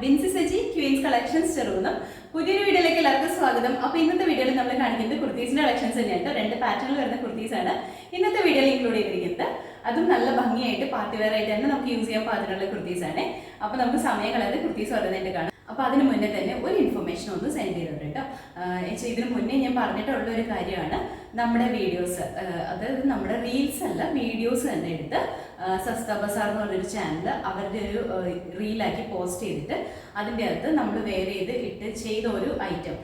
Binsi Saji queens collections Cherukunnam. പുതിയൊരു വീഡിയോയിലേക്ക് എല്ലാവർക്കും സ്വാഗതം. അപ്പോൾ ഇന്നത്തെ വീഡിയോയിൽ നമ്മൾ കാണിക്കുന്നത് കുർത്തീസിന്റെ കളക്ഷൻസ് തന്നെയാണ്. 2 പാറ്റേണിൽ വരുന്ന കുർത്തീസ് ആണ് ഇന്നത്തെ വീഡിയോയിൽ ഇൻക്ലൂഡ് ചെയ്തിരിക്കുന്നത്. അതും നല്ല ഭംഗിയായിട്ട് പാർട്ടി വെയർ ആയിട്ട് തന്നെ നമുക്ക് യൂസ് ചെയ്യാൻ പാകത്തിനുള്ള കുർത്തീസ് ആണ്. അപ്പോൾ നമുക്ക് സമയം കളയാതെ കുർത്തീസ് ഓരോന്നായിട്ട് കാണാം. അപ്പോൾ അതിന് മുന്നേ തന്നെ ഒരു ഇൻഫർമേഷൻ ഒന്ന് സെൻഡ് ചെയ്തിട്ടുണ്ട് കേട്ടോ. ഇതിന് മുന്നേ ഞാൻ പറഞ്ഞിട്ടുള്ള ഒരു കാര്യമാണ്, നമ്മുടെ വീഡിയോസ്, അതായത് നമ്മുടെ റീൽസ് അല്ല വീഡിയോസ് തന്നെ എടുത്ത് സസ്ത ബസാർ എന്ന് പറഞ്ഞൊരു ചാനൽ അവരുടെ ഒരു റീലാക്കി പോസ്റ്റ് ചെയ്തിട്ട് അതിൻ്റെ അകത്ത് നമ്മൾ വെയർ ചെയ്ത ഒരു ഐറ്റം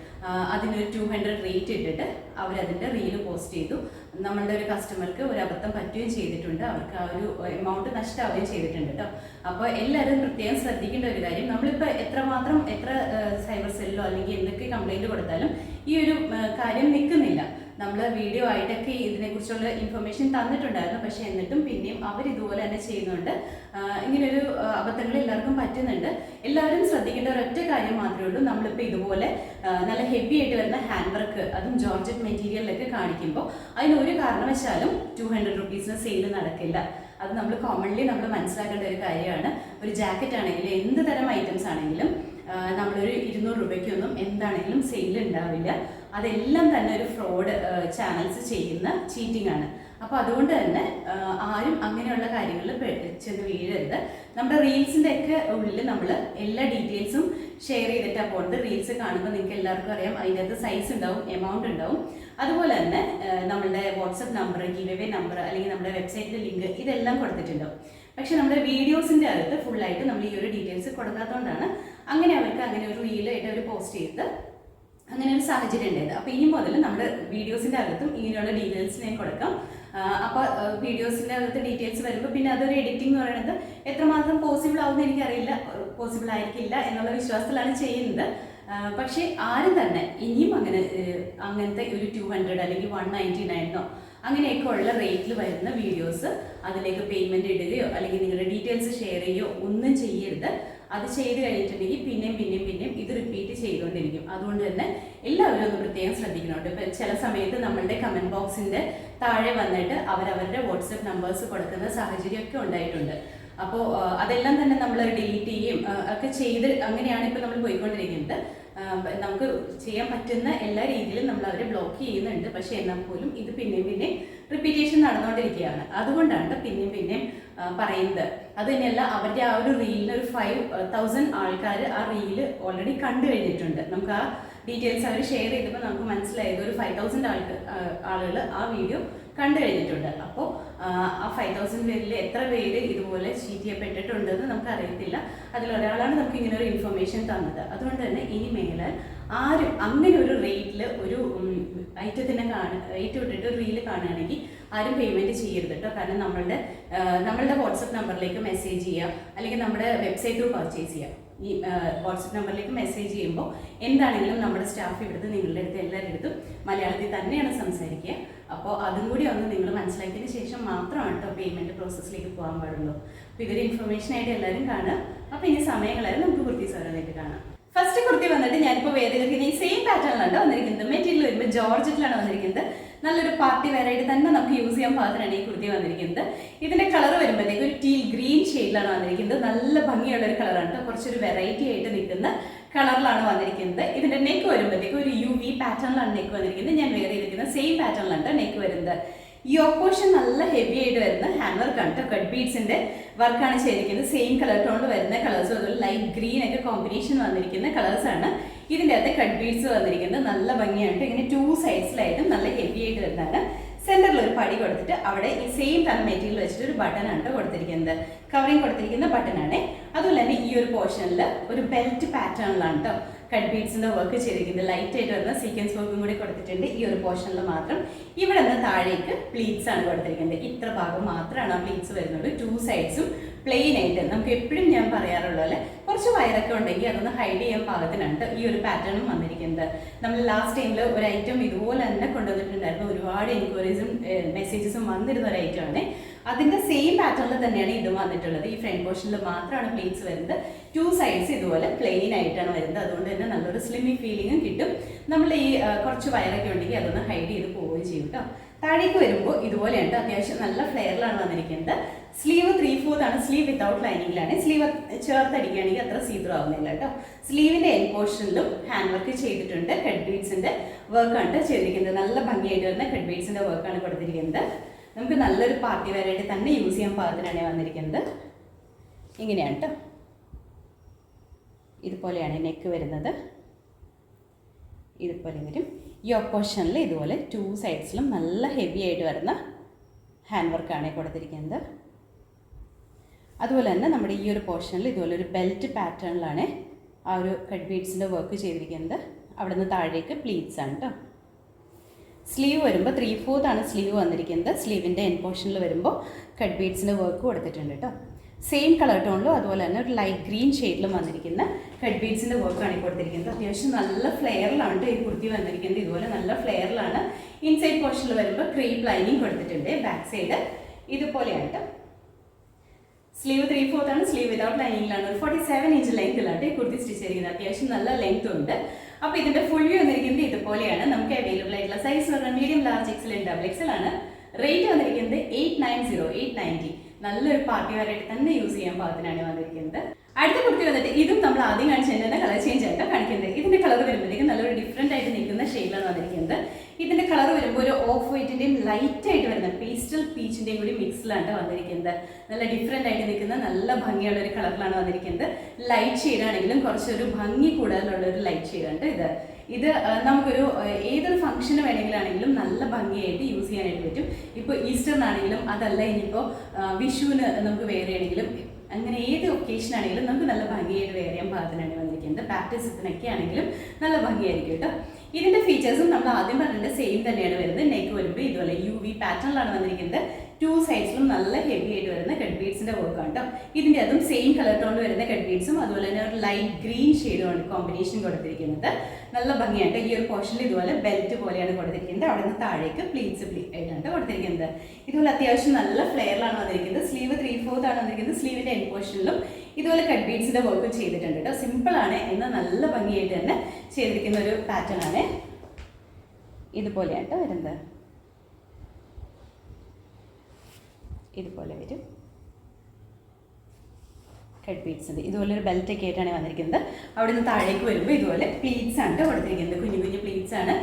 അതിനൊരു 200 റേറ്റ് ഇട്ടിട്ട് അവരതിൻ്റെ റീല് പോസ്റ്റ് ചെയ്തു. നമ്മളുടെ ഒരു കസ്റ്റമർക്ക് ഒരു അബദ്ധം പറ്റുകയും ചെയ്തിട്ടുണ്ട്, അവർക്ക് ആ ഒരു എമൗണ്ട് നഷ്ടമാവുകയും ചെയ്തിട്ടുണ്ട് കേട്ടോ. അപ്പോൾ എല്ലാവരും പ്രത്യേകം ശ്രദ്ധിക്കേണ്ട ഒരു കാര്യം, നമ്മളിപ്പോൾ എത്ര സൈബർ സെല്ലോ അല്ലെങ്കിൽ എന്തൊക്കെ കംപ്ലൈൻറ്റ് കൊടുത്താലും ഈ ഒരു കാര്യം നിൽക്കുന്നില്ല. നമ്മൾ വീഡിയോ ആയിട്ടൊക്കെ ഇതിനെക്കുറിച്ചുള്ള ഇൻഫർമേഷൻ തന്നിട്ടുണ്ടായിരുന്നു, പക്ഷേ എന്നിട്ടും പിന്നെയും അവരിതുപോലെ തന്നെ ചെയ്യുന്നുണ്ട്. ഇങ്ങനൊരു അബദ്ധങ്ങൾ എല്ലാവർക്കും പറ്റുന്നുണ്ട്. എല്ലാവരും ശ്രദ്ധിക്കേണ്ട ഒരൊറ്റ കാര്യം മാത്രമേ ഉള്ളൂ, നമ്മളിപ്പോൾ ഇതുപോലെ നല്ല ഹെവി ആയിട്ട് വരുന്ന ഹാൻഡ് വർക്ക്, അതും ജോർജറ്റ് മെറ്റീരിയലൊക്കെ കാണിക്കുമ്പോൾ അതിനൊരു കാരണവശാലും 200 റുപ്പീസിന് സെയിൽ നടക്കില്ല. അത് നമ്മൾ കോമൺലി മനസ്സിലാക്കേണ്ട ഒരു കാര്യമാണ്. ഒരു ജാക്കറ്റ് ആണെങ്കിലും എന്ത് തരം ഐറ്റംസ് ആണെങ്കിലും നമ്മളൊരു 200 രൂപയ്ക്കൊന്നും എന്താണെങ്കിലും സെയിൽ ഉണ്ടാവില്ല. അതെല്ലാം തന്നെ ഒരു ഫ്രോഡ് ചാനൽസ് ചെയ്യുന്ന ചീറ്റിംഗ് ആണ്. അപ്പോൾ അതുകൊണ്ട് തന്നെ ആരും അങ്ങനെയുള്ള കാര്യങ്ങളിൽ ചെന്ന് വീഴരുത്. നമ്മുടെ റീൽസിൻ്റെ ഒക്കെ ഉള്ളിൽ നമ്മൾ എല്ലാ ഡീറ്റെയിൽസും ഷെയർ ചെയ്തിട്ടാണ് പോകുന്നത്. റീൽസ് കാണുമ്പോൾ നിങ്ങൾക്ക് എല്ലാവർക്കും അറിയാം, അതിൻ്റെ അകത്ത് സൈസ് ഉണ്ടാവും, എമൗണ്ട് ഉണ്ടാവും. അതുപോലെ തന്നെ നമ്മളുടെ വാട്സപ്പ് നമ്പർ, ഗീവ് നമ്പർ, അല്ലെങ്കിൽ നമ്മുടെ വെബ്സൈറ്റിൻ്റെ ലിങ്ക്, ഇതെല്ലാം കൊടുത്തിട്ടുണ്ടാവും. പക്ഷെ നമ്മുടെ വീഡിയോസിൻ്റെ അകത്ത് ഫുള്ളായിട്ട് നമ്മൾ ഈ ഒരു ഡീറ്റെയിൽസ് കൊടുക്കാത്തതുകൊണ്ടാണ് അങ്ങനെ അവർക്ക് അങ്ങനെ ഒരു റീലായിട്ട് അവർ പോസ്റ്റ് ചെയ്ത് അങ്ങനെ ഒരു സാഹചര്യം ഉണ്ടായത്. അപ്പോൾ ഇനി മുതൽ നമ്മുടെ വീഡിയോസിൻ്റെ അകത്തും ഇങ്ങനെയുള്ള ഡീറ്റെയിൽസ് ഞാൻ കൊടുക്കാം. അപ്പോൾ വീഡിയോസിൻ്റെ അകത്ത് ഡീറ്റെയിൽസ് വരുമ്പോൾ പിന്നെ അതൊരു എഡിറ്റിംഗ് എന്ന് പറയുന്നത് എത്രമാത്രം പോസിബിൾ ആവുമെന്ന് എനിക്കറിയില്ല, പോസിബിൾ ആയിരിക്കില്ല എന്നുള്ള വിശ്വാസത്തിലാണ് ചെയ്യുന്നത്. പക്ഷേ ആരും തന്നെ ഇനിയും അങ്ങനത്തെ ഒരു 200 അല്ലെങ്കിൽ 199 അങ്ങനെയൊക്കെ ഉള്ള റേറ്റിൽ വരുന്ന വീഡിയോസ് അതിലേക്ക് പേയ്മെൻറ്റ് ഇടുകയോ അല്ലെങ്കിൽ നിങ്ങളുടെ ഡീറ്റെയിൽസ് ഷെയർ ചെയ്യുകയോ ഒന്നും ചെയ്യരുത്. അത് ചെയ്ത് കഴിഞ്ഞിട്ടുണ്ടെങ്കിൽ പിന്നെയും ഇത് റിപ്പീറ്റ് ചെയ്തുകൊണ്ടിരിക്കും. അതുകൊണ്ട് തന്നെ എല്ലാവരും ഒന്ന് പ്രത്യേകം ശ്രദ്ധിക്കണോട്ട്. ഇപ്പം ചില സമയത്ത് നമ്മളുടെ കമൻറ്റ് ബോക്സിൻ്റെ താഴെ വന്നിട്ട് അവരവരുടെ വാട്സപ്പ് നമ്പേഴ്സ് കൊടുക്കുന്ന സാഹചര്യമൊക്കെ ഉണ്ടായിട്ടുണ്ട്. അപ്പോൾ അതെല്ലാം തന്നെ നമ്മൾ ഡിലീറ്റ് ചെയ്യുകയും ഒക്കെ ചെയ്ത് അങ്ങനെയാണ് ഇപ്പോൾ നമ്മൾ പോയിക്കൊണ്ടിരിക്കുന്നത്. നമുക്ക് ചെയ്യാൻ പറ്റുന്ന എല്ലാ രീതിയിലും നമ്മൾ അവരെ ബ്ലോക്ക് ചെയ്യുന്നുണ്ട്. പക്ഷേ എന്നാൽ പോലും ഇത് പിന്നെയും റിപ്പീറ്റേഷൻ നടന്നുകൊണ്ടിരിക്കുകയാണ്. അതുകൊണ്ടാണ് പിന്നെയും പറയുന്നത്. അത് തന്നെയല്ല, അവരുടെ ആ ഒരു റീലിന് ഒരു 5000 ആൾക്കാർ ആ റീല് ഓൾറെഡി കണ്ടു കഴിഞ്ഞിട്ടുണ്ട്. നമുക്ക് ആ ഡീറ്റെയിൽസ് അവർ ഷെയർ ചെയ്തപ്പോൾ നമുക്ക് മനസ്സിലായത് ഒരു 5000 ആളുകൾ ആ വീഡിയോ കണ്ടു കഴിഞ്ഞിട്ടുണ്ട്. അപ്പോൾ ആ 5000 പേരിൽ എത്ര പേര് ഇതുപോലെ ചീറ്റ് ചെയ്യപ്പെട്ടിട്ടുണ്ടെന്ന് നമുക്ക് അറിയത്തില്ല. അതിലൊരാളാണ് നമുക്ക് ഇങ്ങനെ ഒരു ഇൻഫർമേഷൻ തന്നത്. അതുകൊണ്ട് തന്നെ ഇനി മേലാൽ ആരും അങ്ങനെ ഒരു റേറ്റിൽ ഒരു ഐറ്റത്തിനെ റേറ്റ് വിട്ടിട്ട് ഒരു റീല് കാണുകയാണെങ്കിൽ ആരും പേയ്മെൻറ്റ് ചെയ്യരുത് കേട്ടോ. കാരണം നമ്മളുടെ വാട്സപ്പ് നമ്പറിലേക്ക് മെസ്സേജ് ചെയ്യുക, അല്ലെങ്കിൽ നമ്മുടെ വെബ്സൈറ്റ് ത്രൂ പർച്ചേസ് ചെയ്യുക. ഈ വാട്സപ്പ് നമ്പറിലേക്ക് മെസ്സേജ് ചെയ്യുമ്പോൾ എന്താണെങ്കിലും നമ്മുടെ സ്റ്റാഫ് ഇവിടുത്തെ നിങ്ങളുടെ അടുത്ത് എല്ലാവരുടെ അടുത്തും മലയാളത്തിൽ തന്നെയാണ് സംസാരിക്കുക. അപ്പോൾ അതും കൂടി ഒന്ന് നിങ്ങൾ മനസ്സിലാക്കിയതിന് ശേഷം മാത്രമാണ് കേട്ടോ പേയ്മെൻറ്റ് പ്രോസസ്സിലേക്ക് പോകാൻ പാടുള്ളൂ. അപ്പോൾ ഇതൊരു ഇൻഫർമേഷനായിട്ട് എല്ലാവരും കാണുക. അപ്പോൾ ഇനി സമയങ്ങളായാലും നമുക്ക് കുർത്തീസ് ഓരോന്നായിട്ട് കാണാം. ഫസ്റ്റ് കുർത്തി വന്നിട്ട് ഞാനിപ്പോൾ വേദികൾക്ക് ഈ സെയിം പാറ്റേണിലാണ് വന്നിരിക്കുന്നത്. മെറ്റീരിയൽ വരുമ്പോൾ ജോർജറ്റിലാണ് വന്നിരിക്കുന്നത്. നല്ലൊരു പാർട്ടി വെയർ ആയിട്ട് തന്നെ നമുക്ക് യൂസ് ചെയ്യാൻ പാകത്തിനാണ് ഈ കുർത്തി വന്നിരിക്കുന്നത്. ഇതിന്റെ കളർ വരുമ്പോഴത്തേക്ക് ഒരു ടീൽ ഗ്രീൻ ഷെയ്ഡിലാണ് വന്നിരിക്കുന്നത്. നല്ല ഭംഗിയുള്ള ഒരു കളറാണ് കേട്ടോ. കുറച്ചൊരു വെറൈറ്റി ആയിട്ട് നിൽക്കുന്ന കളറിലാണ് വന്നിരിക്കുന്നത്. ഇതിന്റെ നെക്ക് വരുമ്പോഴത്തേക്ക് ഒരു UV പാറ്റേണിലാണ് നെക്ക് വന്നിരിക്കുന്നത്. ഞാൻ വെയർ ചെയ്തിരിക്കുന്ന സെയിം പാറ്റേണിലാണ് നെക്ക് വരുന്നത്. ഈ ഓപ്പോഷൻ നല്ല ഹെവി ആയിട്ട് വരുന്ന ഹാൻഡ് വർക്കാണ് കേട്ടോ. കട്ട് ബീഡ്സിന്റെ വർക്കാണ് ചെയ്തിരിക്കുന്നത്. സെയിം കളർ ടോണിൽ വരുന്ന കളേഴ്സും അതുപോലെ ലൈറ്റ് ഗ്രീൻ ഒക്കെ കോമ്പിനേഷൻ വന്നിരിക്കുന്ന കളേഴ്സാണ്. ഇതിൻ്റെ അകത്ത് കട്ട് ബീഡ്സ് വന്നിരിക്കുന്നത് നല്ല ഭംഗിയായിട്ട് ഇങ്ങനെ 2 സൈഡ്സിലായിട്ടും നല്ല ഹെവി ആയിട്ട് വരുന്നതാണ്. സെന്ററിൽ ഒരു പടി കൊടുത്തിട്ട് അവിടെ ഈ സെയിം തന്നെ മെറ്റീരിയൽ വെച്ചിട്ട് ഒരു ബട്ടണാണ് കൊടുത്തിരിക്കുന്നത്. കവറിങ് കൊടുത്തിരിക്കുന്ന ബട്ടണാണ്. അതുപോലെ തന്നെ ഈ ഒരു പോർഷനിൽ ഒരു ബെൽറ്റ് പാറ്റേണിലാണ് കേട്ടോ കട്ട് ബീഡ്സിന്റെ വർക്ക് ചെയ്തിരിക്കുന്നത്. ലൈറ്റ് ആയിട്ട് വരുന്ന സീക്വൻസ് വർക്കും കൂടി കൊടുത്തിട്ടുണ്ട് ഈ ഒരു പോർഷനിൽ മാത്രം. ഇവിടെ നിന്ന് താഴേക്ക് പ്ലീറ്റ്സ് ആണ് കൊടുത്തിരിക്കുന്നത്. ഇത്ര ഭാഗം മാത്രമാണ് ആ പ്ലീറ്റ്സ് വരുന്നത്. 2 സൈഡ്സും പ്ലെയിൻ ആയിട്ട്. നമുക്ക് എപ്പോഴും ഞാൻ പറയാറുള്ള പോലെ കുറച്ച് വയറൊക്കെ ഉണ്ടെങ്കിൽ അതൊന്ന് ഹൈഡ് ചെയ്യാൻ പാകത്തിനാണ് ഈ ഒരു പാറ്റേണും വന്നിരിക്കുന്നത്. നമ്മൾ ലാസ്റ്റ് ടൈമിൽ ഒരു ഐറ്റം ഇതുപോലെ തന്നെ കൊണ്ടുവന്നിട്ടുണ്ടായിരുന്നു. ഒരുപാട് എൻക്വയറീസും മെസ്സേജസും വന്നിരുന്ന ഒരു ഐറ്റമാണ്. അതിന്റെ സെയിം പാറ്റേണിൽ തന്നെയാണ് ഇതും വന്നിട്ടുള്ളത്. ഈ ഫ്രണ്ട് പോർഷനിൽ മാത്രമാണ് പ്ലീറ്റ്സ് വരുന്നത്. 2 സൈഡ്സ് ഇതുപോലെ പ്ലെയിൻ ആയിട്ടാണ് വരുന്നത്. അതുകൊണ്ട് തന്നെ നല്ലൊരു സ്ലിമ്മി ഫീലിംഗും കിട്ടും. നമ്മൾ ഈ കുറച്ച് വയറൊക്കെ ഉണ്ടെങ്കിൽ അതൊന്ന് ഹൈഡ് ചെയ്ത് പോവുകയും ചെയ്യും കേട്ടോ. താഴേക്ക് വരുമ്പോൾ ഇതുപോലെയുണ്ട്. അത്യാവശ്യം നല്ല ഫ്ലെയറിലാണ് വന്നിരിക്കുന്നത്. സ്ലീവ് 3/4 ആണ്. സ്ലീവ് വിത്തൗട്ട് ലൈനിങ്ങിലാണ്. സ്ലീവ് ചേർത്തടിക്കുകയാണെങ്കിൽ അത്ര സീത്രൂ ആവുന്നില്ല കേട്ടോ. സ്ലീവിന്റെ എൻ പോർഷനിലും ഹാൻഡ് വർക്ക് ചെയ്തിട്ടുണ്ട്. ഹെഡ് ബീഡ്സിന്റെ വർക്കാണ് ചെയ്തിരിക്കുന്നത്. നല്ല ഭംഗിയായിട്ട് വരുന്ന ഹെഡ് ബീഡ്സിന്റെ വർക്കാണ് കൊടുത്തിരിക്കുന്നത്. നമുക്ക് നല്ലൊരു പാർട്ടി വെയറായിട്ട് തന്നെ യൂസ് ചെയ്യാൻ പാകത്തിനാണ് വന്നിരിക്കുന്നത്. ഇങ്ങനെയാണ് കേട്ടോ. ഇതുപോലെയാണ് നെക്ക് വരുന്നത്. ഇതുപോലെ വരും. ഈ പോർഷനിൽ ഇതുപോലെ 2 സൈഡ്സിലും നല്ല ഹെവി ആയിട്ട് വരുന്ന ഹാൻഡ് വർക്കാണ് കൊടുത്തിരിക്കുന്നത്. അതുപോലെ തന്നെ നമ്മുടെ ഈ ഒരു പോർഷനിൽ ഇതുപോലെ ഒരു ബെൽറ്റ് പാറ്റേണിലാണ് ആ ഒരു കട്ട് ബീഡ്സിൻ്റെ വർക്ക് ചെയ്തിരിക്കുന്നത്. അവിടെ നിന്ന് താഴേക്ക് പ്ലീറ്റ്സ് ആണ് കേട്ടോ. സ്ലീവ് വരുമ്പോൾ 3/4 ആണ് സ്ലീവ് വന്നിരിക്കുന്നത്. സ്ലീവിൻ്റെ എൻ പോർഷനിൽ വരുമ്പോൾ കട്ട് ബീഡ്സിൻ്റെ വർക്ക് കൊടുത്തിട്ടുണ്ട് കേട്ടോ. സെയിം കളർ ടോണിലും അതുപോലെ തന്നെ ഒരു ലൈറ്റ് ഗ്രീൻ ഷെയ്ഡിലും വന്നിരിക്കുന്ന കട്ട് ബീഡ്സിൻ്റെ വർക്കാണ് കൊടുത്തിരിക്കുന്നത്. അത്യാവശ്യം നല്ല ഫ്ലെയറിലാണ് ഈ കുർത്തി വന്നിരിക്കുന്നത്. ഇതുപോലെ നല്ല ഫ്ലെയറിലാണ്. ഇൻസൈഡ് പോർഷനിൽ വരുമ്പോൾ ക്രീപ്പ് ലൈനിങ് കൊടുത്തിട്ടുണ്ട്. ബാക്ക് സൈഡ് ഇതുപോലെയാണ് കേട്ടോ. സ്ലീവ് 3/4 ആണ്. സ്ലീവ് വിതൗട്ട് ലൈനിങ്ങിലാണ്. ഒരു 47 ഇഞ്ച് ലെങ്ത്തിലാണ് ഈ കുർത്തി സ്റ്റിച്ച് ചെയ്തിരിക്കുന്നത്. അത്യാവശ്യം നല്ല ലെങ്ത് ഉണ്ട്. അപ്പോൾ ഇതിൻ്റെ ഫുൾ വ്യൂ വന്നിരിക്കുന്നത് ഇതുപോലെയാണ്. നമുക്ക് അവൈലബിൾ ആയിട്ടുള്ള സൈസ് പറഞ്ഞാൽ മീഡിയം, ലാർജ്, XL, XXL ആണ്. റേറ്റ് വന്നിരിക്കുന്നത് 890. നല്ലൊരു പാർട്ടി വെയറായിട്ട് തന്നെ യൂസ് ചെയ്യാൻ പാകത്തിനാണ് വന്നിരിക്കുന്നത്. അടുത്ത കുർത്തി വന്നിട്ട് ഇതും നമ്മൾ ആദ്യം കാണിച്ചതിൻ്റെ തന്നെ കളർ ചേഞ്ച് ആയിട്ടാണ് കാണിക്കുന്നത്. ഇതിൻ്റെ കളർ വരുമ്പോഴത്തേക്കും നല്ലൊരു ഡിഫറെൻ്റ് ആയിട്ട് നിൽക്കുന്ന ഷെയ്ഡിലാണ് വന്നിരിക്കുന്നത്. ഇതിൻ്റെ കളർ വരുമ്പോൾ ഒരു ഓഫ് വൈറ്റിൻ്റെയും ലൈറ്റ് ആയിട്ട് വരുന്ന പേസ്റ്റൽ പീച്ചിൻ്റെയും കൂടി മിക്സിലാണ് വന്നിരിക്കുന്നത്. നല്ല ഡിഫറെൻ്റ് ആയിട്ട് നിൽക്കുന്ന നല്ല ഭംഗിയുള്ള ഒരു കളറിലാണ് വന്നിരിക്കുന്നത്. ലൈറ്റ് ഷെയ്ഡാണെങ്കിലും കുറച്ചൊരു ഭംഗി കൂടുതലുള്ള ഒരു ലൈറ്റ് ഷെയ്ഡാണ് ഇത് നമുക്കൊരു ഏതൊരു ഫംഗ്ഷന് വേണമെങ്കിലാണെങ്കിലും നല്ല ഭംഗിയായിട്ട് യൂസ് ചെയ്യാനായിട്ട് പറ്റും. ഇപ്പോൾ ഈസ്റ്ററിനാണെങ്കിലും അതല്ല ഇനിയിപ്പോൾ വിഷുവിന് നമുക്ക് വെയർ ചെയ്യണമെങ്കിലും അങ്ങനെ ഏത് ഒക്കേഷൻ ആണെങ്കിലും നമുക്ക് നല്ല ഭംഗിയായിട്ട് വെയർ ചെയ്യാൻ പാകത്തിനാണ് വന്നിരിക്കുന്നത്. ബാപ്റ്റിസത്തിനൊക്കെ ആണെങ്കിലും നല്ല ഭംഗിയായിരിക്കും കേട്ടോ. ഇതിൻ്റെ ഫീച്ചേഴ്സും നമ്മൾ ആദ്യം പറഞ്ഞിട്ട് സെയിം തന്നെയാണ് വരുന്നത്. നെക്ക് വരുമ്പോൾ ഇതുപോലെ UV പാറ്റേണിലാണ് വന്നിരിക്കുന്നത്. 2 സൈഡ്സിലും നല്ല ഹെവി ആയിട്ട് വരുന്ന കട്ട് ബീഡ്സിൻ്റെ വർക്കാണ് കേട്ടോ. ഇതിൻ്റെ അതും സെയിം കളർ ടോണിൽ വരുന്ന കട്ട് ബീഡ്സും അതുപോലെ തന്നെ ഒരു ലൈറ്റ് ഗ്രീൻ ഷെയ്ഡുമാണ് കോമ്പിനേഷൻ കൊടുത്തിരിക്കുന്നത്. നല്ല ഭംഗിയായിട്ട് ഈ ഒരു പോർഷനിൽ ഇതുപോലെ ബെൽറ്റ് പോലെയാണ് കൊടുത്തിരിക്കുന്നത്. അവിടെ നിന്ന് താഴേക്ക് പ്ലീറ്റ്സ് ആയിട്ടാണ് കൊടുത്തിരിക്കുന്നത്. ഇതുപോലെ അത്യാവശ്യം നല്ല ഫ്ലെയറിലാണ് വന്നിരിക്കുന്നത്. സ്ലീവ് 3/4 ആണ് വന്നിരിക്കുന്നത്. സ്ലീവിൻ്റെ എൻ പോർഷനിലും ഇതുപോലെ കട്ട് ബീഡ്സിൻ്റെ വർക്ക് ചെയ്തിട്ടുണ്ട് കേട്ടോ. സിമ്പിളാണ് എന്നാൽ നല്ല ഭംഗിയായിട്ട് തന്നെ ചെയ്തിരിക്കുന്ന ഒരു പാറ്റേൺ ആണ്. ഇതുപോലെയാണ് കേട്ടോ വരുന്നത്. ഇതുപോലെ വരും കട്ട് ബീഡ്സിൻ്റെ. ഇതുപോലെ ഒരു ബെൽറ്റൊക്കെ ആയിട്ടാണ് വന്നിരിക്കുന്നത്. അവിടെ നിന്ന് താഴേക്ക് വരുമ്പോൾ ഇതുപോലെ പ്ലീറ്റ്സ് ആണ് കൊടുത്തിരിക്കുന്നത്. കുഞ്ഞു കുഞ്ഞു പ്ലീറ്റ്സ് ആണ്.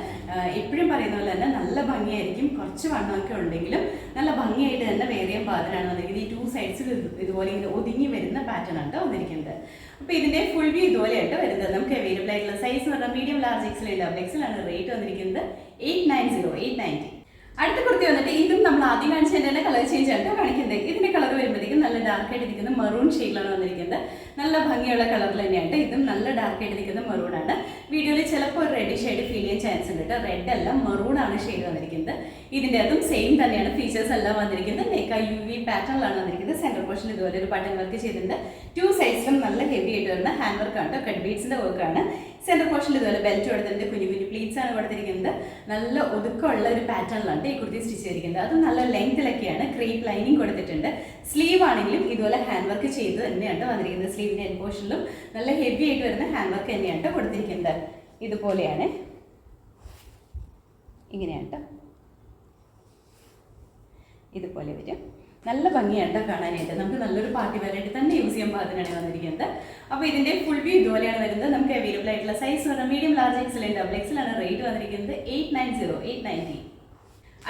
എപ്പോഴും പറയുന്ന പോലെ തന്നെ നല്ല ഭംഗിയായിരിക്കും. കുറച്ച് വണ്ണമൊക്കെ ഉണ്ടെങ്കിലും നല്ല ഭംഗിയായിട്ട് തന്നെ വെയർ ചെയ്യാൻ പാറ്റേണാണ് വന്നിരിക്കുന്നത്. ഈ 2 സൈഡ്സിൽ ഇതുപോലെ ഇങ്ങനെ ഒതുങ്ങി വരുന്ന പാറ്റേൺ ആണ് വന്നിരിക്കുന്നത്. അപ്പോൾ ഇതിൻ്റെ ഫുൾ വ്യൂ ഇതുപോലെയായിട്ട് വരുന്നത്. നമുക്ക് അവൈലബിൾ ആയിട്ടുള്ള സൈസ് എന്ന് പറഞ്ഞാൽ മീഡിയം, ലാർജ്, XL ആണ്. റേറ്റ് വന്നിരിക്കുന്നത് 890. അടുത്ത കുർത്തി വന്നിട്ട് ഇതും നമ്മൾ ആദ്യം കാണിച്ചതിൻ്റെ തന്നെ കളർ ചേഞ്ച് ആയിട്ട് കാണിക്കുന്നത്. ഇതിൻ്റെ കളർ വരുമ്പോഴത്തേക്കും നല്ല ഡാർക്കായിട്ട് ഇരിക്കുന്ന മെറൂൺ ഷെയ്ഡിലാണ് വന്നിരിക്കുന്നത്. നല്ല ഭംഗിയുള്ള കളറിൽ തന്നെയാണ്. ഇതും നല്ല ഡാർക്കായിട്ട് ഇരിക്കുന്ന മെറൂൺ ആണ്. വീഡിയോയിൽ ചിലപ്പോൾ ഒരു റെഡ് ഷെയ്ഡ് ഫീൽ ചെയ്യാൻ ചാൻസ് ഉണ്ട് കേട്ടോ. റെഡ് അല്ല, മെറൂൺ ആണ് ഷെയ്ഡ് വന്നിരിക്കുന്നത്. ഇതിൻ്റെ അതും സെയിം തന്നെയാണ്. ഫീച്ചേഴ്സ് എല്ലാം വന്നിരിക്കുന്നത്. നെക്ക് UV പാറ്റേണിലാണ് വന്നിരിക്കുന്നത്. സെൻറ്റർ പോർഷൻ ഇതുപോലെ ഒരു ബട്ടൺ വർക്ക് ചെയ്തിട്ടുണ്ട്. 2 സൈഡ്സിലും നല്ല ഹെവി ആയിട്ട് വരുന്ന ഹാൻഡ് വർക്കാണ് കേട്ടോ. കട്ട് ബീഡ്സിൻ്റെ വർക്കാണ്. സെൻറ്റർ പോർഷനിൽ ഇതുപോലെ ബെൽറ്റ് കൊടുത്തിട്ടുണ്ട്. കുഞ്ഞു കുഞ്ഞു പ്ലീറ്റ്സ് ആണ് കൊടുത്തിരിക്കുന്നത്. നല്ല ഒതുക്കമുള്ള ഒരു പാറ്റേണിലാണ് ഈ കുർത്തി സ്റ്റിച്ച് ചെയ്തിരിക്കുന്നത്. അതും നല്ല ലെങ്ത്തിലൊക്കെയാണ്. ക്രീപ്പ് ലൈനിങ് കൊടുത്തിട്ടുണ്ട്. സ്ലീവ് ആണെങ്കിലും ഇതുപോലെ ഹാൻഡ് വർക്ക് ചെയ്ത് തന്നെയാണ് വന്നിരിക്കുന്നത്. സ്ലീവിൻ്റെ എൻ പോർഷനിലും നല്ല ഹെവി ആയിട്ട് വരുന്ന ഹാൻഡ് വർക്ക് തന്നെയാണ് കൊടുത്തിരിക്കുന്നത്. ഇതുപോലെയാണ്. ഇങ്ങനെയാണ് ഇതുപോലെ വരും. നല്ല ഭംഗിയാണ് കാണാനായിട്ട്. നമുക്ക് നല്ലൊരു പാർട്ടി വെയറായിട്ട് തന്നെ യൂസ് ചെയ്യാൻ പാകത്തിനാണ് വന്നിരിക്കുന്നത്. അപ്പോൾ ഇതിൻ്റെ ഫുൾ വ്യൂ ഇതുപോലെയാണ് വരുന്നത്. നമുക്ക് അവൈലബിൾ ആയിട്ടുള്ള സൈസ് പറഞ്ഞാൽ മീഡിയം, ലാർജ്, XL ആണ്. റേറ്റ് വന്നിരിക്കുന്നത് 890.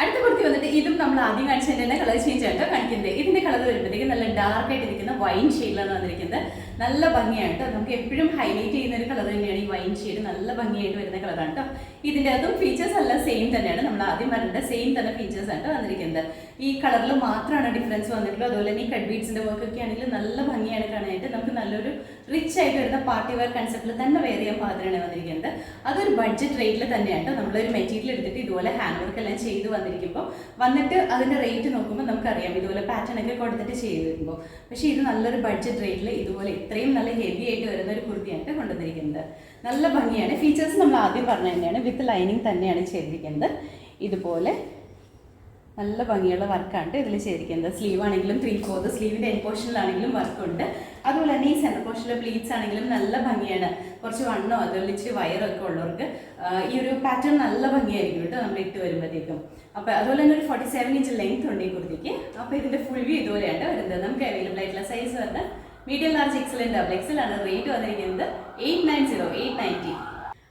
അടുത്ത കുർത്തി വന്നിട്ട് ഇതും നമ്മൾ ആദ്യം കാണിച്ചതിൻ്റെ തന്നെ കളർ ചേഞ്ച് ആയിട്ടോ കാണിക്കുന്നത്. ഇതിൻ്റെ കളർ വരുമ്പോഴത്തേക്കും നല്ല ഡാർക്കായിട്ട് ഇരിക്കുന്ന വൈൻ ഷെയ്ഡിലാണ് വന്നിരിക്കുന്നത്. നല്ല ഭംഗിയാണ് കേട്ടോ. നമുക്ക് എപ്പോഴും ഹൈലൈറ്റ് ചെയ്യുന്ന ഒരു കളർ തന്നെയാണ് ഈ വൈൻ ഷെയ്ഡ്. നല്ല ഭംഗിയായിട്ട് വരുന്ന കളറാണ് കേട്ടോ. ഇതിൻ്റെ അതും ഫീച്ചേഴ്സ് എല്ലാം സെയിം തന്നെയാണ്. നമ്മൾ ആദ്യം പറഞ്ഞിട്ട് സെയിം തന്നെ ഫീച്ചേഴ്സ് ആണ് വന്നിരിക്കുന്നത്. ഈ കളറിൽ മാത്രമാണ് ഡിഫറൻസ് വന്നിട്ടുള്ളത്. അതുപോലെ തന്നെ ഈ കട്ട് ബീഡ്സിൻ്റെ വർക്കൊക്കെ ആണെങ്കിലും നല്ല ഭംഗിയാണ് കാണാനായിട്ട്. നമുക്ക് നല്ലൊരു റിച്ച് ആയിട്ട് വരുന്ന പാർട്ടി വെയർ കൺസെപ്റ്റിൽ തന്നെ വെയർ ചെയ്യാൻ പാകത്തിനാണ് വന്നിരിക്കുന്നത്. അതൊരു ബഡ്ജറ്റ് റേറ്റിൽ തന്നെയാണ്. നമ്മളൊരു മെറ്റീരിയൽ എടുത്തിട്ട് ഇതുപോലെ ഹാൻഡ് വർക്ക് എല്ലാം ചെയ്ത് വന്നിട്ട് അതിൻ്റെ റേറ്റ് നോക്കുമ്പോൾ നമുക്കറിയാം ഇതുപോലെ പാറ്റേൺ ഒക്കെ കൊടുത്തിട്ട് ചെയ്ത് വരുമ്പോൾ. പക്ഷേ ഇത് നല്ലൊരു ബഡ്ജറ്റ് റേറ്റിൽ ഇതുപോലെ ഇത്രയും നല്ല ഹെവി ആയിട്ട് വരുന്ന ഒരു കുർത്തിയായിട്ട് കൊണ്ടുവന്നിരിക്കുന്നത്. നല്ല ഭംഗിയാണ്. ഫീച്ചേഴ്സ് നമ്മൾ ആദ്യം പറഞ്ഞ തന്നെയാണ്. വിത്ത് ലൈനിങ് തന്നെയാണ് ചെയ്തിരിക്കുന്നത്. ഇതുപോലെ നല്ല ഭംഗിയുള്ള വർക്കാണ് ഇതിൽ ചെയ്തിരിക്കുന്നത്. സ്ലീവ് ആണെങ്കിലും 3/4 സ്ലീവിൻ്റെ എൻ പോർഷനിലാണെങ്കിലും വർക്കുണ്ട്. അതുപോലെ തന്നെ ഈ സെൻറ്റർ പോർഷനിലെ പ്ലീറ്റ്സ് ആണെങ്കിലും നല്ല ഭംഗിയാണ്. കുറച്ച് വണ്ണോ അതുപോലെ ഇച്ചിരി വയറൊക്കെ ഉള്ളവർക്ക് ഈ ഒരു പാറ്റേൺ നല്ല ഭംഗിയായിരിക്കും കേട്ടോ നമ്മൾ ഇട്ട് വരുമ്പോഴത്തേക്കും. അപ്പോൾ അതുപോലെ തന്നെ ഒരു 47 ഇഞ്ച് ലെങ്ത് ഉണ്ട് ഈ കുർത്തിക്ക്. അപ്പോൾ ഇതിൻ്റെ ഫുൾ വ്യൂ ഇതുപോലെയാണ് വരുന്നത്. നമുക്ക് അവൈലബിൾ ആയിട്ടുള്ള സൈസ് വരുന്നത് medium, large, Excel and double XL ആണ്. റേറ്റ് വന്നിരിക്കുന്നത് 890.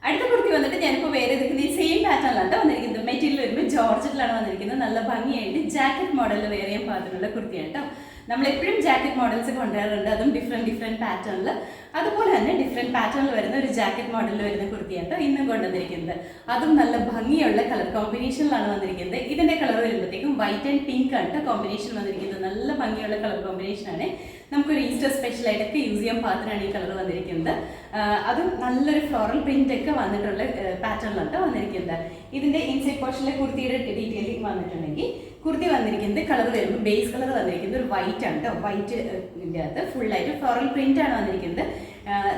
അടുത്ത കുർത്തി വന്നിട്ട് ഞാനിപ്പോൾ വേറെ എടുക്കുന്ന ഈ സെയിം പാറ്റേണിലാണ് വന്നിരിക്കുന്നത്. മെറ്റീരിയൽ വരുമ്പോൾ ജോർജറ്റിലാണ് വന്നിരിക്കുന്നത്. നല്ല ഭംഗിയായിട്ട് ജാക്കറ്റ് മോഡലിൽ വേറെ ചെയ്യാൻ പാകത്തിനുള്ള കുർത്തിയാണ് കേട്ടോ. നമ്മളെപ്പോഴും ജാക്കറ്റ് മോഡൽസ് കൊണ്ടുവരാറുണ്ട്, അതും ഡിഫറെൻറ്റ് പാറ്റേണിൽ. അതുപോലെ തന്നെ ഡിഫറെൻറ്റ് പാറ്റേണിൽ വരുന്ന ഒരു ജാക്കറ്റ് മോഡലിൽ വരുന്ന കുർത്തിയാണ് കേട്ടോ ഇന്നും കൊണ്ടുവന്നിരിക്കുന്നത്. അതും നല്ല ഭംഗിയുള്ള കളർ കോമ്പിനേഷനിലാണ് വന്നിരിക്കുന്നത്. ഇതിൻ്റെ കളർ വരുമ്പോഴത്തേക്കും വൈറ്റ് ആൻഡ് പിങ്ക് ആണ് കേട്ടോ കോമ്പിനേഷൻ വന്നിരിക്കുന്നത്. നല്ല ഭംഗിയുള്ള കളർ കോമ്പിനേഷനാണ്. നമുക്കൊരു ഈസ്റ്റർ സ്പെഷ്യലായിട്ടൊക്കെ യൂസ് ചെയ്യാൻ പാകത്തിനാണ് ഈ കളർ വന്നിരിക്കുന്നത്. അതും നല്ലൊരു ഫ്ലോറൽ പ്രിന്റ് ഒക്കെ വന്നിട്ടുള്ള പാറ്റേണിലാണ് വന്നിരിക്കുന്നത്. ഇതിൻ്റെ ഇൻസൈഡ് പോർഷനിലെ കുർത്തിയുടെ ഡീറ്റെയിലിംഗ് വന്നിട്ടുണ്ടെങ്കിൽ കുർത്തി വന്നിരിക്കുന്നത് കളർ വരുമ്പോൾ ബേസ് കളർ വന്നിരിക്കുന്നത് ഒരു വൈറ്റ് ആണ് കേട്ടോ. വൈറ്റിൻ്റെ അകത്ത് ഫുള്ളായിട്ട് ഫ്ലോറൽ പ്രിന്റ് ആണ് വന്നിരിക്കുന്നത്.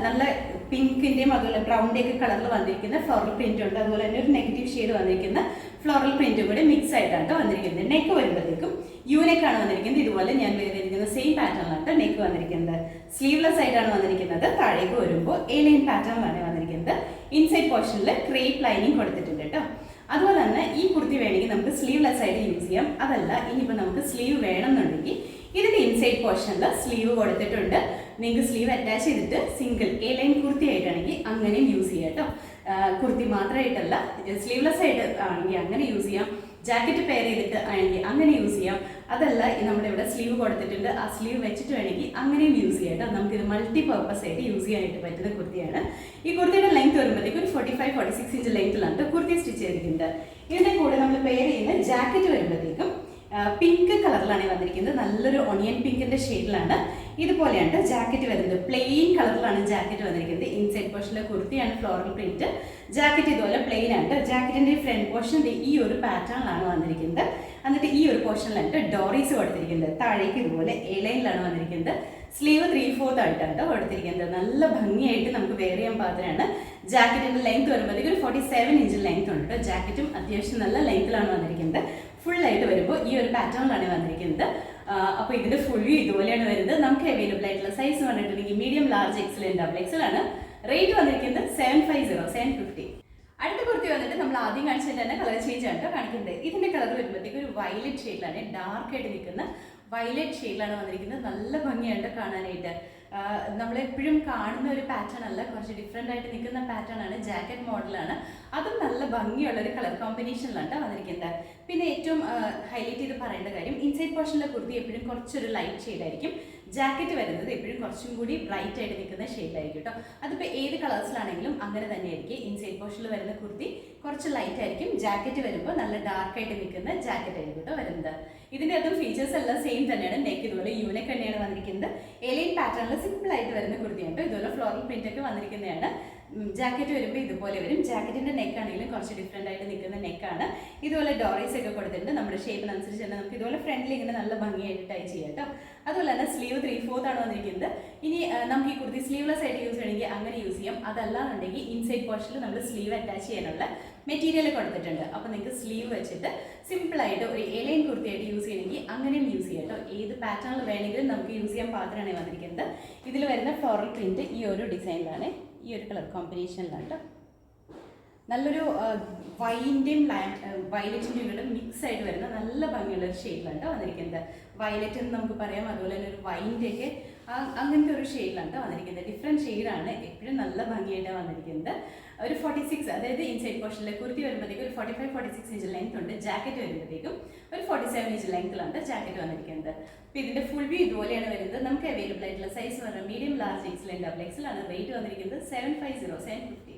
നല്ല പിങ്കിൻ്റെയും അതുപോലെ ബ്രൗണിൻ്റെ ഒക്കെ കളറിൽ വന്നിരിക്കുന്ന ഫ്ലോറൽ പ്രിന്റ് ഉണ്ട്. അതുപോലെ തന്നെ ഒരു നെഗറ്റീവ് ഷെയ്ഡ് വന്നിരിക്കുന്ന ഫ്ലോറൽ പ്രിന്റും കൂടെ മിക്സ് ആയിട്ടാണ് വന്നിരിക്കുന്നത്. നെക്ക് വരുമ്പോഴത്തേക്കും യൂനെക്കാണ് വന്നിരിക്കുന്നത്. ഇതുപോലെ ഞാൻ വേറിയിരിക്കുന്ന സെയിം പാറ്റേണിലാണ് നെക്ക് വന്നിരിക്കുന്നത്. സ്ലീവ്ലെസ് ആയിട്ടാണ് വന്നിരിക്കുന്നത്. താഴേക്ക് വരുമ്പോൾ എ ലൈൻ പാറ്റേണിലാണ് വന്നിരിക്കുന്നത്. ഇൻസൈഡ് പോർഷനിൽ ക്രേപ്പ് ലൈനിങ് കൊടുത്തിട്ടുണ്ട് കേട്ടോ. അതുപോലെ തന്നെ ഈ കുർത്തി വേണമെങ്കിൽ നമുക്ക് സ്ലീവ്ലെസ് ആയിട്ട് യൂസ് ചെയ്യാം. അതല്ല ഇനിയിപ്പോൾ നമുക്ക് സ്ലീവ് വേണമെന്നുണ്ടെങ്കിൽ ഇതിൻ്റെ ഇൻസൈഡ് പോർഷനിൽ സ്ലീവ് കൊടുത്തിട്ടുണ്ട്. നിങ്ങൾക്ക് സ്ലീവ് അറ്റാച്ച് ചെയ്തിട്ട് സിംഗിൾ എ ലൈൻ കുർത്തി ആയിട്ടാണെങ്കിൽ അങ്ങനെയും യൂസ് ചെയ്യാം കേട്ടോ. കുർത്തി മാത്രമായിട്ടല്ല, സ്ലീവ്ലെസ് ആയിട്ട് ആണെങ്കിൽ അങ്ങനെ യൂസ് ചെയ്യാം. ജാക്കറ്റ് പെയർ ചെയ്തിട്ട് ആണെങ്കിൽ അങ്ങനെ യൂസ് ചെയ്യാം. അതല്ല നമ്മുടെ ഇവിടെ സ്ലീവ് കൊടുത്തിട്ടുണ്ട്, ആ സ്ലീവ് വെച്ചിട്ട് വേണമെങ്കിൽ അങ്ങനെയും യൂസ് ചെയ്യാം കേട്ടോ. നമുക്കിത് മൾട്ടി പർപ്പസ് ആയിട്ട് യൂസ് ചെയ്യാനായിട്ട് പറ്റുന്ന കുർത്തിയാണ്. ഈ കുർത്തിയുടെ ലെങ്ത് വരുമ്പോഴത്തേക്ക് ഒരു 45-46 ഇഞ്ച് ലെങ്ത്തിലാണ് കുർത്തി സ്റ്റിച്ച് ചെയ്തിരിക്കുന്നത്. ഇതിൻ്റെ കൂടെ നമ്മൾ പെയർ ചെയ്യുന്ന ജാക്കറ്റ് വരുമ്പോഴത്തേക്കും പിങ്ക് കളറിലാണ് വന്നിരിക്കുന്നത്. നല്ലൊരു ഒണിയൻ പിങ്കിൻ്റെ ഷെയ്ഡിലാണ്. ഇതുപോലെയാണ് ജാക്കറ്റ് വരുന്നത്. പ്ലെയിൻ കളറിലാണ് ജാക്കറ്റ് വന്നിരിക്കുന്നത്. ഇൻസൈഡ് പോർഷനിലെ കുർത്തിയാണ് ഫ്ലോറൽ പ്രിന്റ്. ജാക്കറ്റ് ഇതുപോലെ പ്ലെയിൻ ആണ്. ജാക്കറ്റിൻ്റെ ഫ്രണ്ട് പോർഷൻ ഈ ഒരു പാറ്റേണിലാണ് വന്നിരിക്കുന്നത്. എന്നിട്ട് ഈ ഒരു പോർഷനിലാണ് ഡോറീസ് കൊടുത്തിരിക്കുന്നത്. താഴേക്ക് ഇതുപോലെ എ ലൈനിലാണ് വന്നിരിക്കുന്നത്. സ്ലീവ് 3/4 ആയിട്ടാണ് കൊടുത്തിരിക്കുന്നത്. നല്ല ഭംഗിയായിട്ട് നമുക്ക് വെയർ ചെയ്യാൻ പാകത്തിനാണ്. ജാക്കറ്റിൻ്റെ ലെങ്ത് വരുമ്പോഴത്തേക്ക് ഒരു 47 ഇഞ്ച് ലെങ്ത് ഉണ്ട്. ജാക്കറ്റും അത്യാവശ്യം നല്ല ലെങ്ത്തിലാണ് വന്നിരിക്കുന്നത്. ഫുള്ളായിട്ട് വരുമ്പോൾ ഈ ഒരു പാറ്റേണിലാണ് വന്നിരിക്കുന്നത്. അപ്പോൾ ഇതിൻ്റെ ഫുൾ വ്യൂ ഇതുപോലെയാണ് വരുന്നത്. നമുക്ക് അവൈലബിൾ ആയിട്ടുള്ള സൈസ് പറഞ്ഞിട്ടുണ്ടെങ്കിൽ medium, large, Excel and double XL ആണ്. റേറ്റ് വന്നിരിക്കുന്നത് 750. അടുത്ത കുർത്തി വന്നിട്ട് നമ്മൾ ആദ്യം കാണിച്ചത് തന്നെ കളർ ചേഞ്ച് ആണ് കാണിക്കുന്നത്. ഇതിൻ്റെ കളർ വരുമ്പോഴത്തേക്ക് ഒരു വയലറ്റ് ഷെയ്ഡിലാണ്, ഡാർക്കായിട്ട് നിൽക്കുന്ന വയലറ്റ് ഷെയ്ഡിലാണ് വന്നിരിക്കുന്നത്. നല്ല ഭംഗിയുണ്ട് കാണാനായിട്ട്. നമ്മളെപ്പോഴും കാണുന്ന ഒരു പാറ്റേൺ അല്ല, കുറച്ച് ഡിഫറെൻ്റ് ആയിട്ട് നിൽക്കുന്ന പാറ്റേൺ ആണ്. ജാക്കറ്റ് മോഡലാണ്. അതും നല്ല ഭംഗിയുള്ള ഒരു കളർ കോമ്പിനേഷനിലാണ് വന്നിരിക്കുന്നത്. പിന്നെ ഏറ്റവും ഹൈലൈറ്റ് ചെയ്ത് പറയേണ്ട കാര്യം, ഇൻസൈഡ് പോർഷനിലെ കുർത്തി എപ്പോഴും കുറച്ചൊരു ലൈറ്റ് ഷെയ്ഡായിരിക്കും. ജാക്കറ്റ് വരുന്നത് എപ്പോഴും കുറച്ചും കൂടി ബ്രൈറ്റ് ആയിട്ട് നിൽക്കുന്ന ഷെയ്ഡായിരിക്കും കേട്ടോ. അതിപ്പോൾ ഏത് കളേഴ്സിലാണെങ്കിലും അങ്ങനെ തന്നെയായിരിക്കും. ഇൻസൈഡ് പോർഷനിൽ വരുന്ന കുർത്തി കുറച്ച് ലൈറ്റ് ആയിരിക്കും. ജാക്കറ്റ് വരുമ്പോൾ നല്ല ഡാർക്കായിട്ട് നിൽക്കുന്ന ജാക്കറ്റ് ആയിരിക്കും കേട്ടോ വരുന്നത്. ഇതിൻ്റെ അതും ഫീച്ചേഴ്സ് എല്ലാം സെയിം തന്നെയാണ്. നെക്ക് ഇതുപോലെ യൂനെക്ക് തന്നെയാണ് വന്നിരിക്കുന്നത്. എലൈൻ പാറ്റേണിൽ സിമ്പിൾ ആയിട്ട് വരുന്ന കുർത്തിയാണ്. ഇതുപോലെ ഫ്ലോറൽ പ്രിന്റ് ഒക്കെ വന്നിരിക്കുന്നതാണ്. ജാക്കറ്റ് വരുമ്പോൾ ഇതുപോലെ വരും. ജാക്കറ്റിൻ്റെ നെക്ക് ആണെങ്കിലും കുറച്ച് ഡിഫറെൻ്റ് ആയിട്ട് നിൽക്കുന്ന നെക്കാണ്. ഇതുപോലെ ഡോറീസ് ഒക്കെ കൊടുത്തിട്ടുണ്ട്. നമ്മുടെ ഷേപ്പിനനുസരിച്ച് തന്നെ നമുക്ക് ഇതുപോലെ ഫ്രണ്ടിൽ ഇങ്ങനെ നല്ല ഭംഗിയായിട്ട് ടൈ ചെയ്യാം കേട്ടോ. അതുപോലെ തന്നെ സ്ലീവ് 3/4 ആണ് വന്നിരിക്കുന്നത്. ഇനി നമുക്ക് ഈ കുർത്തി സ്ലീവ്ലെസ് ആയിട്ട് യൂസ് ചെയ്യണമെങ്കിൽ അങ്ങനെ യൂസ് ചെയ്യാം. അതല്ലാന്നുണ്ടെങ്കിൽ ഇൻസൈഡ് പോർഷനിൽ നമ്മൾ സ്ലീവ് അറ്റാച്ച് ചെയ്യാനുള്ള മെറ്റീരിയൽ കൊടുത്തിട്ടുണ്ട്. അപ്പോൾ നിങ്ങൾക്ക് സ്ലീവ് വെച്ചിട്ട് സിമ്പിളായിട്ട് ഒരു എലൈൻ കുർത്തിയായിട്ട് യൂസ് ചെയ്യണമെങ്കിൽ അങ്ങനെയും യൂസ് ചെയ്യാം കേട്ടോ. ഏത് പാറ്റേണിൽ വേണമെങ്കിലും നമുക്ക് യൂസ് ചെയ്യാൻ പാകത്തിനാണ് വന്നിരിക്കുന്നത്. ഇതിൽ വരുന്ന ഫ്ലോറൽ പ്രിന്റ് ഈ ഒരു ഡിസൈനിലാണ്, ഈ ഒരു കളർ കോമ്പിനേഷനിലാണ് കേട്ടോ. നല്ലൊരു വൈൻ്റെയും വയലറ്റിൻ്റെയും കൂടെ മിക്സ് ആയിട്ട് വരുന്ന നല്ല ഭംഗിയുള്ള ഒരു ഷെയ്ഡിലാണ് വന്നിരിക്കുന്നത്. വയലറ്റ് എന്ന് നമുക്ക് പറയാം. അതുപോലെ തന്നെ ഒരു വൈൻ്റെ ഒക്കെ അങ്ങനത്തെ ഒരു ഷെയ്ഡിലാണ് വന്നിരിക്കുന്നത്. ഡിഫറെൻറ്റ് ഷെയ്ഡാണ്. എപ്പോഴും നല്ല ഭംഗിയായിട്ടാണ് വന്നിരിക്കുന്നത്. ഒരു 46, അതായത് ഇൻസൈഡ് പോർഷനിലെ കുർത്തി വരുമ്പോഴത്തേക്കും ഒരു 45-46 ഇഞ്ച് ലെങ്ത് ഉണ്ട്. ജാക്കറ്റ് വരുമ്പോഴത്തേക്കും ഒരു 47 ഇഞ്ച് ലെങ്ത്തിലാണ് ജാക്കറ്റ് വന്നിരിക്കുന്നത്. അപ്പോൾ ഇതിൻ്റെ ഫുൾ വ്യൂ ഇതുപോലെയാണ് വരുന്നത്. നമുക്ക് അവൈലബിൾ ആയിട്ടുള്ള സൈസ് പറഞ്ഞാൽ medium, large, Excel and double XL ആണ്. റേറ്റ് വന്നിരിക്കുന്നത് 750.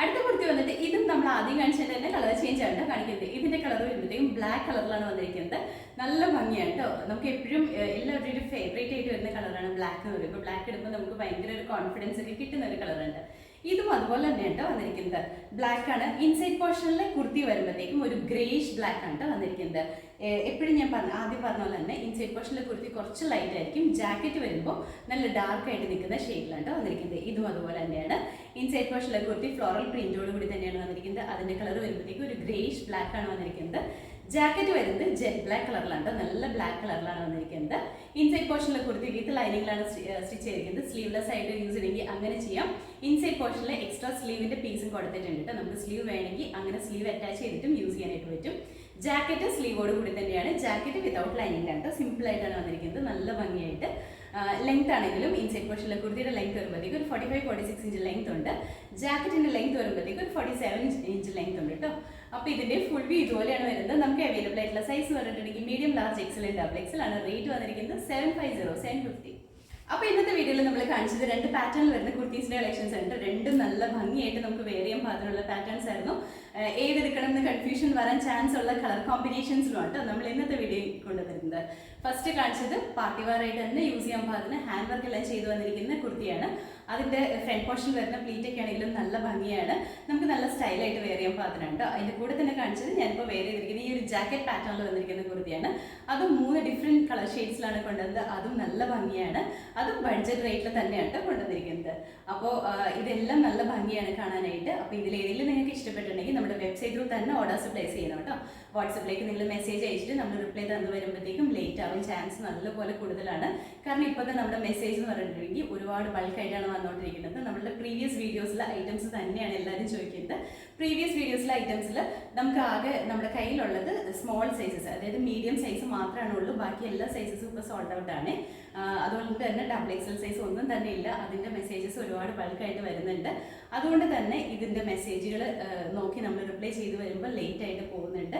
അടുത്ത കുർത്തി വന്നിട്ട് ഇതും നമ്മൾ ആദ്യം കാണിച്ചതിൻ്റെ തന്നെ കളർ ചേഞ്ച് ആണ് കാണിക്കുന്നത്. ഇതിൻ്റെ കളർ വരുമ്പോഴത്തേക്കും ബ്ലാക്ക് കളറിലാണ് വന്നിരിക്കുന്നത്. നല്ല ഭംഗിയാണ് കേട്ടോ. നമുക്ക് എപ്പോഴും എല്ലാവരുടെയും ഒരു ഫേവറേറ്റ് ആയിട്ട് വരുന്ന കളറാണ് ബ്ലാക്ക് എന്ന് പറയുമ്പോൾ. ബ്ലാക്ക് ഇടുമ്പോൾ നമുക്ക് ഭയങ്കര ഒരു കോൺഫിഡൻസ് ഒക്കെ കിട്ടുന്ന ഒരു കളറുണ്ട്. ഇതും അതുപോലെ തന്നെ കേട്ടോ വന്നിരിക്കുന്നത്. ബ്ലാക്ക് ആണ്. ഇൻസൈഡ് പോർഷനിലെ കുർത്തി വരുമ്പോഴത്തേക്കും ഒരു ഗ്രേഷ് ബ്ലാക്ക് ആണ് കേട്ടോ വന്നിരിക്കുന്നത്. എപ്പോഴും ഞാൻ ആദ്യം പറഞ്ഞ പോലെ തന്നെ ഇൻസൈഡ് പോർഷനിലെ കുർത്തി കുറച്ച് ലൈറ്റ് ആയിരിക്കും. ജാക്കറ്റ് വരുമ്പോൾ നല്ല ഡാർക്ക് ആയിട്ട് നിൽക്കുന്ന ഷെയ്ഡിലാണ് കേട്ടോ വന്നിരിക്കുന്നത്. ഇതും അതുപോലെ തന്നെയാണ്. ഇൻസൈഡ് പോർഷനിലെ കുർത്തി ഫ്ലോറൽ പ്രിന്റോട് കൂടി തന്നെയാണ് വന്നിരിക്കുന്നത്. അതിൻ്റെ കളർ വരുമ്പോഴത്തേക്കും ഒരു ഗ്രേഷ് ബ്ലാക്ക് ആണ് വന്നിരിക്കുന്നത്. ജാക്കറ്റ് വരുന്നത് ജെറ്റ് ബ്ലാക്ക് കളറിലാണ്, നല്ല ബ്ലാക്ക് കളറിലാണ് വന്നിരിക്കുന്നത്. ഇൻസൈഡ് പോർഷനിലെ കുർത്തി വിത്ത് ലൈനിങ്ങിലാണ് സ്റ്റിച്ച് ചെയ്തിരിക്കുന്നത്. സ്ലീവ്ലെസ് ആയിട്ട് യൂസ് ചെയ്യണമെങ്കിൽ അങ്ങനെ ചെയ്യാം. ഇൻസൈഡ് പോർഷനിൽ എക്സ്ട്രാ സ്ലീവിന്റെ പീസും കൊടുത്തിട്ടുണ്ട് കേട്ടോ. നമുക്ക് സ്ലീവ് വേണമെങ്കിൽ അങ്ങനെ സ്ലീവ് അറ്റാച്ച് ചെയ്തിട്ടും യൂസ് ചെയ്യാനായിട്ട് പറ്റും. ജാക്കറ്റ് സ്ലീവോട് കൂടി തന്നെയാണ്. ജാക്കറ്റ് വിതൗട്ട് ലൈനിങ്ങിലാണ്, സിമ്പിൾ ആയിട്ടാണ് വന്നിരിക്കുന്നത്, നല്ല ഭംഗിയായിട്ട്. ലെങ്ത് ആണെങ്കിലും ഇൻസൈഡ് പോർഷനിലെ കുർത്തിയുടെ ലെങ്ത് വരുമ്പോഴത്തേക്ക് ഒരു 45-46 ഇഞ്ച് ലെങ്ത് ഉണ്ട്. ജാക്കറ്റിന്റെ ലെങ്ത് വരുമ്പോഴത്തേക്ക് ഒരു 47 ഇഞ്ച് ലെങ്ത് ഉണ്ട് കേട്ടോ. അപ്പോൾ ഇതിന്റെ ഫുൾ വ്യൂ ഇതുപോലെയാണ് വരുന്നത്. നമുക്ക് അവൈലബിൾ ആയിട്ടുള്ള സൈസ് പറഞ്ഞിട്ടുണ്ടെങ്കിൽ medium, large, XL, double XL ആണ്. റേറ്റ് വന്നിരിക്കുന്നത് 750. അപ്പോൾ ഇന്നത്തെ വീഡിയോയിൽ നമ്മൾ കാണിച്ചത് 2 പാറ്റേണിൽ വരുന്ന കുർത്തീസിന്റെ കളക്ഷൻസ് ഉണ്ട്. രണ്ടും നല്ല ഭംഗിയായിട്ട് നമുക്ക് വേറെ ചെയ്യാൻ പാകത്തിനുള്ള പാറ്റേൺസ് ആയിരുന്നു. ഏതെടുക്കണം എന്ന് കൺഫ്യൂഷൻ വരാൻ ചാൻസ് ഉള്ള കളർ കോമ്പിനേഷൻസിലുമാണ് നമ്മൾ ഇന്നത്തെ വീഡിയോ കൊണ്ടുവരുന്നത്. ഫസ്റ്റ് കാണിച്ചത് പാർട്ടി വെയർ ആയിട്ട് തന്നെ യൂസ് ചെയ്യാൻ പാകത്തിന് ഹാൻഡ് വർക്ക് എല്ലാം ചെയ്തു വന്നിരിക്കുന്ന കുർത്തിയാണ്. അതിന്റെ ഫ്രണ്ട് പോർഷൻ വരുന്ന പ്ലീറ്റ് ഒക്കെ ആണെങ്കിലും നല്ല ഭംഗിയാണ്, നമുക്ക് നല്ല സ്റ്റൈലായിട്ട് വെയർ ചെയ്യാൻ പാകത്തിനുണ്ട്. അതിന്റെ കൂടെ തന്നെ കാണിച്ചത് ഞാനിപ്പോൾ വെയർ ചെയ്തിരിക്കുന്ന ഈ ഒരു ജാക്കറ്റ് പാറ്റേണിൽ വന്നിരിക്കുന്ന കുർത്തിയാണ്. അതും 3 ഡിഫറെന്റ് കളർ ഷെയ്ഡ്സിലാണ് കൊണ്ടുവന്നത്. അതും നല്ല ഭംഗിയാണ്, അതും ബഡ്ജറ്റ് റേറ്റിൽ തന്നെയാണ് കൊണ്ടുവന്നിരിക്കുന്നത്. അപ്പോൾ ഇതെല്ലാം നല്ല ഭംഗിയാണ് കാണാനായിട്ട്. അപ്പോൾ ഇതിലേതെങ്കിലും നിങ്ങൾക്ക് ഇഷ്ടപ്പെട്ടിട്ടുണ്ടെങ്കിൽ നമ്മുടെ വെബ്സൈറ്റ് ത്രൂ തന്നെ ഓർഡേഴ്സ് പ്ലേസ് ചെയ്യണം കേട്ടോ. വാട്സപ്പിലേക്ക് നിങ്ങൾ മെസ്സേജ് അയച്ചിട്ട് നമ്മൾ റിപ്ലൈ തന്നു വരുമ്പോഴത്തേക്കും ലേറ്റ് ആവാൻ ചാൻസ് നല്ലപോലെ കൂടുതലാണ്. കാരണം ഇപ്പോഴത്തെ നമ്മുടെ മെസ്സേജ് എന്ന് പറഞ്ഞിട്ടുണ്ടെങ്കിൽ ഒരുപാട് ബൾക്കായിട്ടാണ് വന്നുകൊണ്ടിരിക്കുന്നത്. നമ്മുടെ പ്രീവിയസ് വീഡിയോസിലെ ഐറ്റംസ് തന്നെയാണ് എല്ലാവരും ചോദിക്കുന്നത്. പ്രീവിയസ് വീഡിയോസിലെ ഐറ്റംസിൽ നമുക്ക് ആകെ നമ്മുടെ കയ്യിലുള്ളത് സ്മോൾ സൈസസ്, അതായത് മീഡിയം സൈസ് മാത്രമാണ് ഉള്ളൂ. ബാക്കി എല്ലാ സൈസസും ഇപ്പോൾ സോൾഡ് ഔട്ട് ആണ്. അതുകൊണ്ട് തന്നെ ഡബിൾ എക്സൽ സൈസ് ഒന്നും തന്നെ ഇല്ല. അതിൻ്റെ മെസ്സേജസ് ഒരുപാട് ബൾക്കായിട്ട് വരുന്നുണ്ട്. അതുകൊണ്ട് തന്നെ ഇതിൻ്റെ മെസ്സേജുകൾ നോക്കി നമ്മൾ റിപ്ലൈ ചെയ്ത് വരുമ്പോൾ ലേറ്റ് ആയിട്ട് പോകുന്നുണ്ട്.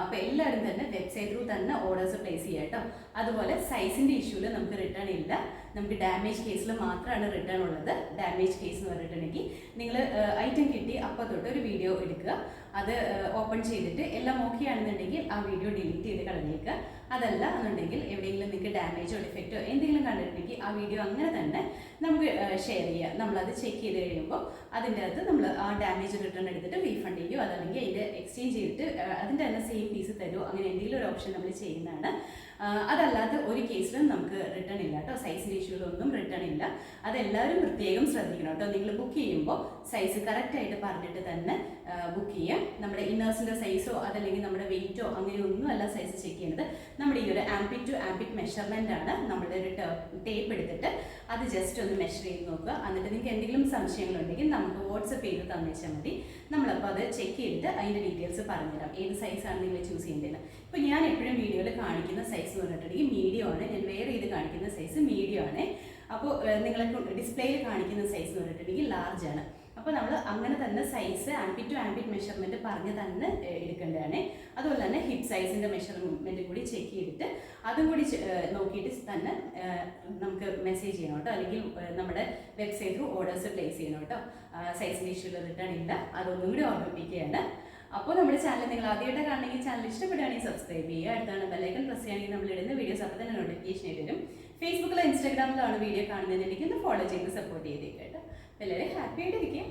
അപ്പോൾ എല്ലാവരും തന്നെ വെബ്സൈറ്റ് ത്രൂ തന്നെ ഓർഡേഴ്സ് പ്ലേസ് ചെയ്യുക കേട്ടോ. അതുപോലെ സൈസിൻ്റെ ഇഷ്യൂവിൽ നമുക്ക് റിട്ടേൺ ഇല്ല. നമുക്ക് ഡാമേജ് കേസിൽ മാത്രമാണ് റിട്ടേൺ ഉള്ളത്. ഡാമേജ് കേസ് എന്ന് പറഞ്ഞിട്ടുണ്ടെങ്കിൽ നിങ്ങൾ ഐറ്റം കിട്ടി അപ്പോൾ തൊട്ട് ഒരു വീഡിയോ എടുക്കുക, അത് ഓപ്പൺ ചെയ്തിട്ട് എല്ലാം ഓക്കെ ആണെന്നുണ്ടെങ്കിൽ ആ വീഡിയോ ഡിലീറ്റ് ചെയ്ത് കളഞ്ഞേക്കുക. അതല്ല എന്നുണ്ടെങ്കിൽ എവിടെയെങ്കിലും നിങ്ങൾക്ക് ഡാമേജോ ഡിഫക്റ്റോ എന്തെങ്കിലും കണ്ടിട്ടുണ്ടെങ്കിൽ ആ വീഡിയോ അങ്ങനെ തന്നെ നമുക്ക് ഷെയർ ചെയ്യുക. നമ്മളത് ചെക്ക് ചെയ്ത് കഴിയുമ്പോൾ അതിൻ്റെ അകത്ത് നമ്മൾ ആ ഡാമേജ് റിട്ടേൺ എടുത്തിട്ട് റീഫണ്ട് ചെയ്യുമോ, അതല്ലെങ്കിൽ അതിൻ്റെ എക്സ്ചേഞ്ച് ചെയ്തിട്ട് അതിൻ്റെ തന്നെ സെയിം പീസ് തരുമോ, അങ്ങനെ എന്തെങ്കിലും ഒരു ഓപ്ഷൻ നമ്മൾ ചെയ്യുന്നതാണ്. അതല്ലാതെ ഒരു കേസിലും നമുക്ക് റിട്ടേൺ ഇല്ല കേട്ടോ. സൈസിൻ്റെ ഇഷ്യൂലൊന്നും റിട്ടേൺ ഇല്ല. അതെല്ലാവരും പ്രത്യേകം ശ്രദ്ധിക്കണം കേട്ടോ. നിങ്ങൾ ബുക്ക് ചെയ്യുമ്പോൾ സൈസ് കറക്റ്റായിട്ട് പറഞ്ഞിട്ട് തന്നെ ബുക്ക് ചെയ്യാം. നമ്മുടെ ഇന്നേഴ്സിൻ്റെ സൈസോ അതല്ലെങ്കിൽ നമ്മുടെ വെയിറ്റോ അങ്ങനെയൊന്നും അല്ല സൈസ് ചെക്ക് ചെയ്യുന്നത്. നമ്മുടെ ഈ ഒരു ആംപിറ്റ് ടു ആംപിറ്റ് മെഷർമെൻ്റ് ആണ്. നമ്മുടെ ഒരു ടേപ്പ് എടുത്തിട്ട് അത് ജസ്റ്റ് ഒന്ന് മെഷർ ചെയ്ത് നോക്കുക. എന്നിട്ട് നിങ്ങൾക്ക് എന്തെങ്കിലും സംശയങ്ങളുണ്ടെങ്കിൽ നമുക്ക് വാട്സപ്പ് ചെയ്ത് തന്നേച്ചാൽ മതി. നമ്മളപ്പോൾ അത് ചെക്ക് ചെയ്തിട്ട് അതിൻ്റെ ഡീറ്റെയിൽസ് പറഞ്ഞുതരാം, ഏത് സൈസാണ് നിങ്ങൾ ചൂസ് ചെയ്യേണ്ടത്. ഇപ്പോൾ ഞാൻ എപ്പോഴും വീഡിയോയിൽ കാണിക്കുന്ന സൈസ് എന്ന് പറഞ്ഞിട്ടുണ്ടെങ്കിൽ മീഡിയം ആണ്. ഞാൻ വെയർ ചെയ്ത് കാണിക്കുന്ന സൈസ് മീഡിയം ആണ്. അപ്പോൾ നിങ്ങളെ ഡിസ്പ്ലേയിൽ കാണിക്കുന്ന സൈസ് എന്ന് പറഞ്ഞിട്ടുണ്ടെങ്കിൽ ലാർജ് ആണ്. അപ്പോൾ നമ്മൾ അങ്ങനെ തന്നെ size armpit to armpit measurement പറഞ്ഞ് തന്നെ എടുക്കേണ്ടതാണ്. അതുപോലെ തന്നെ ഹിപ്പ് സൈസിൻ്റെ മെഷർമെൻറ്റ് കൂടി ചെക്ക് ചെയ്തിട്ട് അതും കൂടി നോക്കിയിട്ട് തന്നെ നമുക്ക് മെസ്സേജ് ചെയ്യണം കേട്ടോ. അല്ലെങ്കിൽ നമ്മുടെ വെബ്സൈറ്റ് ത്രൂ ഓർഡേഴ്സ് പ്ലേസ് ചെയ്യണം കേട്ടോ. സൈസിൻ്റെ ഇഷ്യൂകൾ റിട്ടേൺ ഇല്ല, അതൊന്നും കൂടി ഓർമ്മിപ്പിക്കുകയാണ്. അപ്പോൾ നമ്മുടെ ചാനൽ നിങ്ങൾ ആദ്യമായിട്ട് കാണണമെങ്കിൽ ചാനൽ ഇഷ്ടപ്പെടുകയാണെങ്കിൽ സബ്സ്ക്രൈബ് ചെയ്യുക. അടുത്താണ് ബെല്ലൈക്കൺ പ്രസ് ചെയ്യുകയാണെങ്കിൽ നമ്മൾ ഇടുന്ന വീഡിയോസ് അപ്പോൾ തന്നെ നോട്ടിഫിക്കേഷൻ ആയിട്ട് വരും. ഫേസ്ബുക്കിലോ ഇൻസ്റ്റാഗ്രാമിലാണ് വീഡിയോ കാണുന്നതെന്നുണ്ടെങ്കിൽ ഒന്ന് ഫോളോ ചെയ്ത് സപ്പോർട്ട് ചെയ്തേക്കാം കേട്ടോ. എല്ലാവരും ഹാപ്പി ആയിട്ടിരിക്കുക.